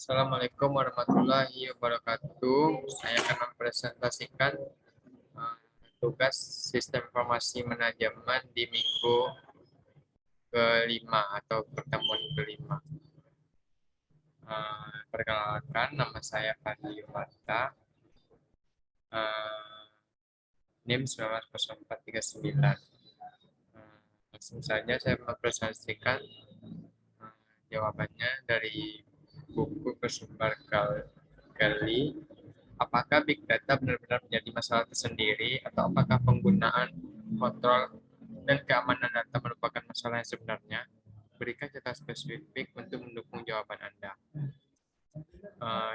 Assalamualaikum warahmatullahi wabarakatuh. Saya akan mempresentasikan eh, tugas sistem informasi manajemen di minggu kelima atau pertemuan kelima. Perkenalkan, nama saya Fadli Yumarta, NIM 190439. Langsung saja saya mempresentasikan jawabannya dari buku bersumber Kali. Apakah Big Data benar-benar menjadi masalah tersendiri atau apakah penggunaan, kontrol, dan keamanan data merupakan masalah yang sebenarnya? Berikan contoh spesifik untuk mendukung jawaban Anda.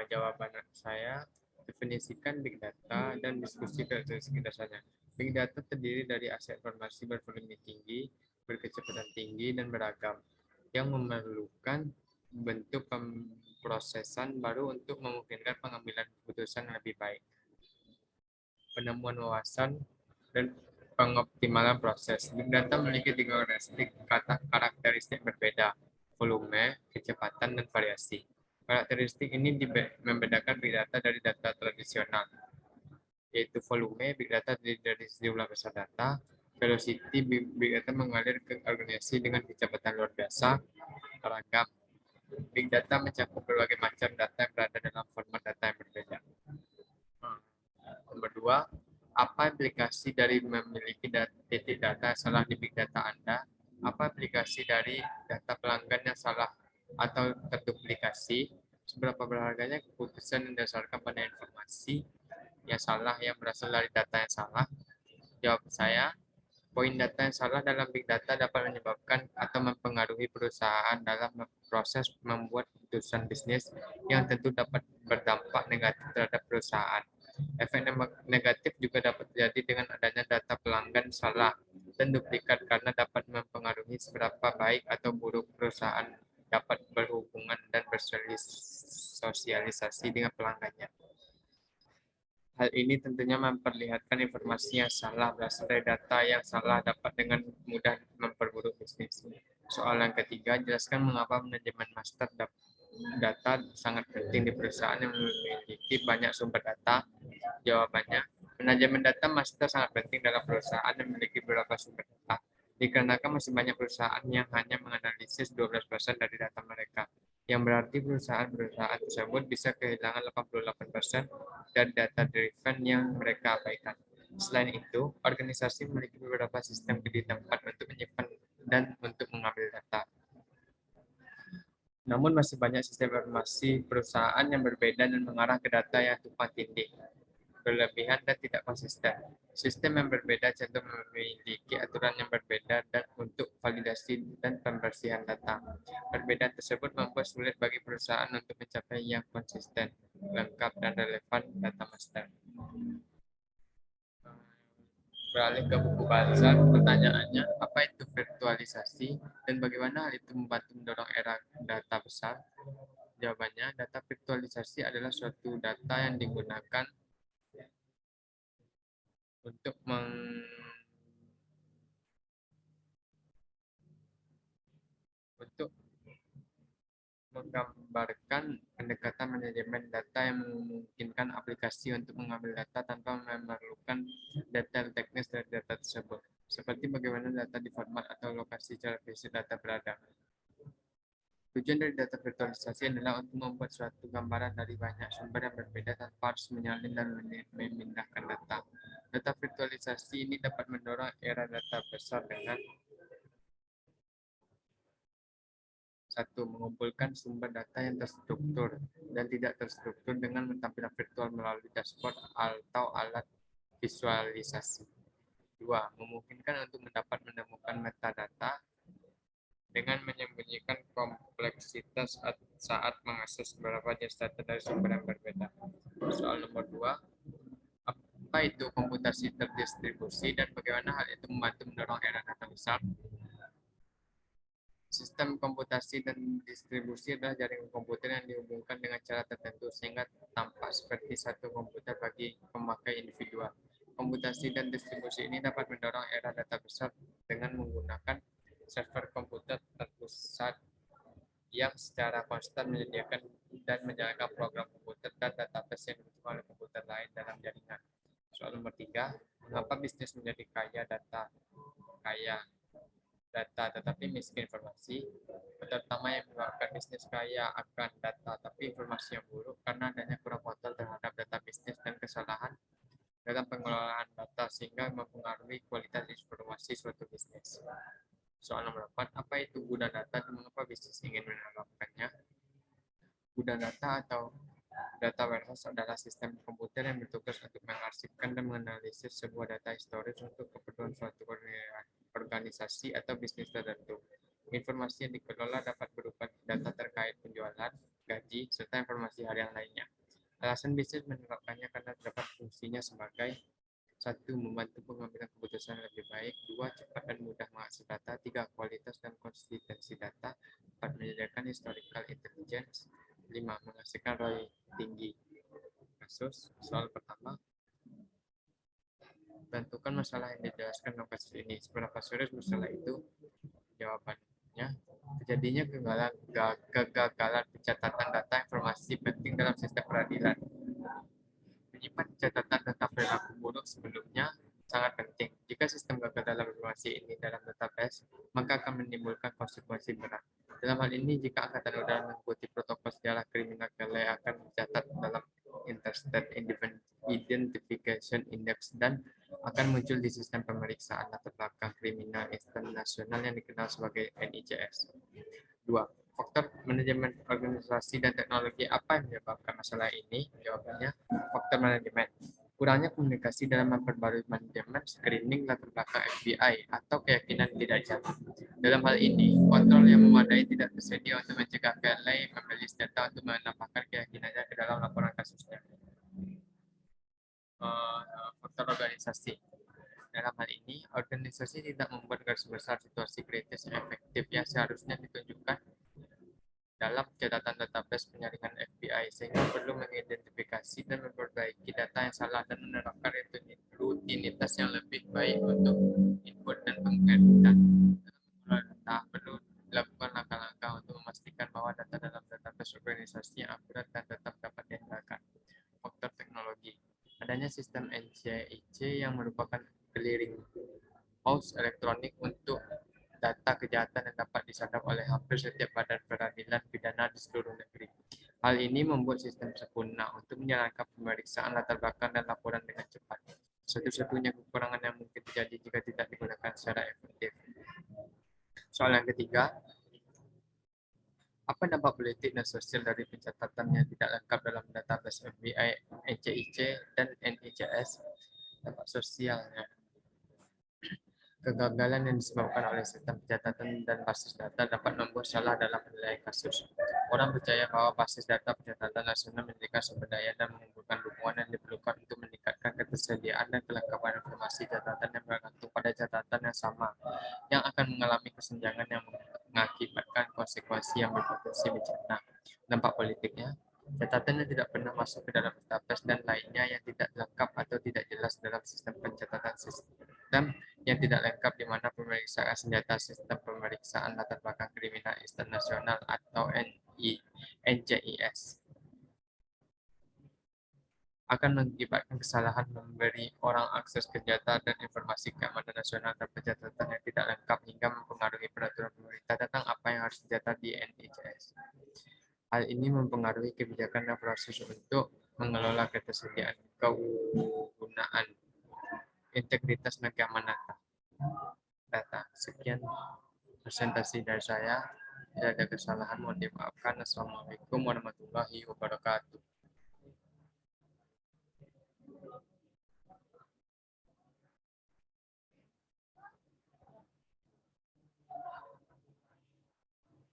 Jawaban saya, definisikan Big Data dan diskusi karakteristik dasarnya. Big Data terdiri dari aset informasi bervolume tinggi, berkecepatan tinggi, dan beragam, yang memerlukan bentuk pemrosesan baru untuk memungkinkan pengambilan keputusan yang lebih baik, penemuan wawasan, dan pengoptimalan proses. Big Data memiliki tiga karakteristik berbeda: volume, kecepatan, dan variasi. Karakteristik ini membedakan Big Data dari data tradisional, yaitu volume. Big Data terdiri dari sejumlah besar data. Velocity, Big Data mengalir ke organisasi dengan kecepatan luar biasa. Beragam, Big Data mencakup berbagai macam data yang berada dalam format data yang berbeda. Nomor dua, apa implikasi dari memiliki titik data yang salah di Big Data Anda? Apa implikasi dari data pelanggan yang salah atau terduplikasi? Seberapa berharganya keputusan yang didasarkan pada informasi yang salah yang berasal dari data yang salah? Jawab saya, poin data yang salah dalam Big Data dapat menyebabkan atau mempengaruhi perusahaan dalam proses membuat keputusan bisnis yang tentu dapat berdampak negatif terhadap perusahaan. Efek negatif juga dapat terjadi dengan adanya data pelanggan salah dan duplikat karena dapat mempengaruhi seberapa baik atau buruk perusahaan dapat berhubungan dan bersosialisasi dengan pelanggannya. Hal ini tentunya memperlihatkan informasi yang salah berasal dari data yang salah dapat dengan mudah memperburuk bisnis. Soal yang ketiga, jelaskan mengapa manajemen master data sangat penting di perusahaan yang memiliki banyak sumber data. Jawabannya, manajemen data master sangat penting dalam perusahaan yang memiliki beberapa sumber data. Dikarenakan masih banyak perusahaan yang hanya menganalisis 12% dari data mereka, yang berarti perusahaan-perusahaan tersebut bisa kehilangan 88% dari data driven yang mereka abaikan. Selain itu, organisasi memiliki beberapa sistem di tempat untuk menyimpan dan untuk mengambil data. Namun masih banyak sistem informasi perusahaan yang berbeda dan mengarah ke data yang tumpang tindih, berlebihan, dan tidak konsisten. Sistem yang berbeda cenderung memiliki aturan yang berbeda dan untuk validasi dan pembersihan data. Perbedaan tersebut membuat sulit bagi perusahaan untuk mencapai yang konsisten, lengkap, dan relevan data master. Beralih ke buku bazar, pertanyaannya, apa itu virtualisasi dan bagaimana hal itu membantu mendorong era data besar? Jawabannya, data virtualisasi adalah suatu data yang digunakan untuk menggambarkan pendekatan manajemen data yang memungkinkan aplikasi untuk mengambil data tanpa memerlukan detail teknis dari data tersebut, seperti bagaimana data di format atau lokasi secara fisik data berada. Tujuan dari data virtualisasi adalah untuk membuat suatu gambaran dari banyak sumber yang berbeda tanpa harus menyalin dan memindahkan data. Data virtualisasi ini dapat mendorong era data besar dengan satu, mengumpulkan sumber data yang terstruktur dan tidak terstruktur dengan tampilan virtual melalui dashboard atau alat visualisasi. Dua, memungkinkan untuk menemukan metadata dengan menyembunyikan kompleksitas saat mengakses beberapa jenis data dari sumber yang berbeda. Soal nomor dua, apa itu komputasi terdistribusi dan bagaimana hal itu membantu mendorong era data besar? Sistem komputasi dan distribusi adalah jaringan komputer yang dihubungkan dengan cara tertentu sehingga tampak seperti satu komputer bagi pemakai individual. Komputasi dan distribusi ini dapat mendorong era data besar dengan menggunakan server komputer terpusat yang secara konstan menyediakan dan menjalankan program komputer dan database yang dibutuhkan oleh komputer lain dalam jaringan. Soal nomor 3, mengapa bisnis menjadi kaya data tetapi miskin informasi? Terutama yang menyebabkan bisnis kaya akan data tapi informasi yang buruk karena adanya kurang kontrol terhadap data bisnis dan kesalahan dalam pengelolaan data sehingga mempengaruhi kualitas informasi suatu bisnis. Soal nomor 4, apa itu gudang data dan mengapa bisnis ingin menerapkannya? Gudang data atau data warehouse adalah sistem komputer yang bertugas untuk mengarsipkan dan menganalisis sebuah data historis untuk keperluan suatu organisasi atau bisnis tertentu. Informasi yang dikelola dapat berupa data terkait penjualan, gaji, serta informasi harian lainnya. Alasan bisnis menerapkannya karena terdapat fungsinya sebagai 1. Membantu pengambilan keputusan yang lebih baik. 2. Cepat dan mudah mengakses data. 3. Kualitas dan konsistensi data. 4. Menyediakan historical intelligence. 5. Menghasilkan ROI tinggi. Kasus soal pertama, tentukan masalah yang dijelaskan dalam kasus ini. Seberapa serius masalah itu? Jawabannya, terjadinya kegagalan pencatatan data informasi penting dalam sistem peradilan. Menyimpan catatan data perilaku buruk sebelumnya sangat penting. Jika sistem gagal dalam informasi ini dalam database, maka akan menimbulkan konsekuensi berat. Dalam hal ini, jika Angkatan Udara mengikuti protokol sejarah kriminal, kalian akan mencatat dalam Interstate Identification Index dan akan muncul di sistem pemeriksaan latar belakang kriminal internasional yang dikenal sebagai NICS. 2. Faktor manajemen organisasi dan teknologi apa yang menyebabkan masalah ini? Jawabannya, faktor manajemen. Kurangnya komunikasi dalam memperbarui manajemen screening latar belakang FBI atau keyakinan tidak jatuh. Dalam hal ini, kontrol yang memadai tidak tersedia untuk mencegah PLA membeli data untuk menambahkan keyakinannya ke dalam laporan kasusnya. Faktor organisasi. Dalam hal ini, organisasi tidak membuat garis besar situasi kritis yang efektif yang seharusnya ditunjukkan dalam catatan database penyaringan FBI, sehingga perlu mengidentifikasi dan memperbaiki data yang salah dan menerapkan rutinitas yang lebih baik untuk input dan pengeditan. Dalam data, perlu dilakukan langkah-langkah untuk memastikan bahwa data dalam database organisasi yang akurat dan tetap dapat diandalkan. Faktor teknologi. Adanya sistem NCIC yang merupakan clearing house elektronik untuk data kejahatan yang dapat disadap oleh hampir setiap badan peradilan pidana di seluruh negeri. Hal ini membuat sistem sempurna untuk menjalankan pemeriksaan latar belakang dan laporan dengan cepat. Satu-satunya kekurangan yang mungkin terjadi jika tidak digunakan secara efektif. Soal yang ketiga, apa dampak politik dan sosial dari pencatatan yang tidak lengkap dalam database FBI, NCIC, dan NICS? Dampak sosialnya, kegagalan yang disebabkan oleh sistem pencatatan dan basis data dapat membuat salah dalam penilaian kasus. Orang percaya bahwa basis data pencatatan nasional menyediakan sumber daya dan mengumpulkan dukungan yang diperlukan untuk meningkatkan ketersediaan dan kelengkapan informasi catatan yang bergantung pada catatan yang sama, yang akan mengalami kesenjangan yang mengakibatkan konsekuensi yang berpotensi bencana. Dampak politiknya, catatan yang tidak pernah masuk ke dalam database dan lainnya yang tidak lengkap atau tidak jelas dalam sistem pencatatan sistem yang tidak lengkap di mana pemeriksaan senjata sistem pemeriksaan latar belakang kriminal internasional atau NCIS akan mengakibatkan kesalahan memberi orang akses ke data dan informasi keamanan nasional dan pencatatan yang tidak lengkap hingga mempengaruhi peraturan pemerintah tentang apa yang harus dicatat di NICS. Hal ini mempengaruhi kebijakan dan proses untuk mengelola ketersediaan, kegunaan, integritas, dan keamanan data. Sekian presentasi dari saya. Tidak ada kesalahan, mohon dimaafkan. Assalamualaikum warahmatullahi wabarakatuh.